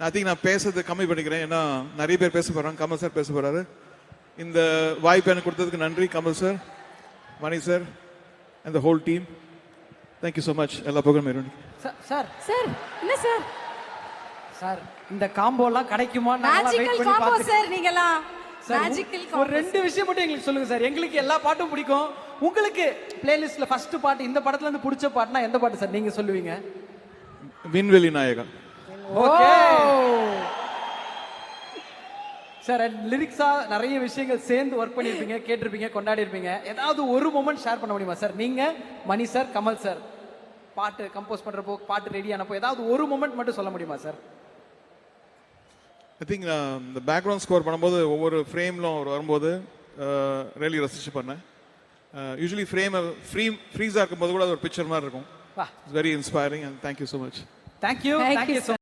I think நான் பேசுறது கம்மி பண்ணிக்கிறேன். ஏன்னா நிறைய பேர் பேச போகிறாங்க. கமல் சார் பேச போகிறாரு. இந்த வாய்ப்பு எனக்கு கொடுத்ததுக்கு நன்றி Kamal sir, Mani sir and the whole team. Thank you so much. எல்லா புகழும் மேலும். சார் சார் என்ன சார் சார் இந்த காம்போலாம் கிடைக்குமா? Magical combo sir. நீங்கலாம் மேஜிக்கல் காம்போ. ஒரு ரெண்டு விஷயம் மட்டும் எங்களுக்கு சொல்லுங்க சார். எங்களுக்கு எல்லா பாட்டும் பிடிக்கும். உங்களுக்கு பிளேலிஸ்ட்ல ஃபர்ஸ்ட் பாட்டு இந்த படத்துல இருந்து பிடிச்ச பாட்டுனா எந்த பாட்டு சார் நீங்க சொல்லுவீங்க? விண்வெளி நாயகன். Okay sir. லிரிக்ஸா நிறைய விஷயங்கள் சேர்ந்து ஒர்க் பண்ணிருப்பீங்க, கேட்டிருப்பீங்க, கொண்டாடி இருப்பீங்க. ஏதாவது ஒரு மொமெண்ட் ஷேர் பண்ண முடியுமா சார்? நீங்க, மணி சார், கமல் சார் பாட்டு கம்போஸ் பண்றப்போ, பாட்டு ரெடி ஆனப்போ ஏதாவது ஒரு மொமெண்ட் மட்டும் சொல்ல முடியுமா சார்? ஐ திங்க் இந்த பேக்ரவுண்ட் ஸ்கோர் பண்ணும்போது ஒவ்வொரு ஃப்ரேம்லும் அவர் வரும்போது ரியலி ரசிச்சு பண்ணேன். யூஸ்வலி ஃப்ரீஸாக இருக்கும்போது கூட அது ஒரு பிக்சர் மாதிரி இருக்கும். It's very inspiring and thank you so much. Thank you.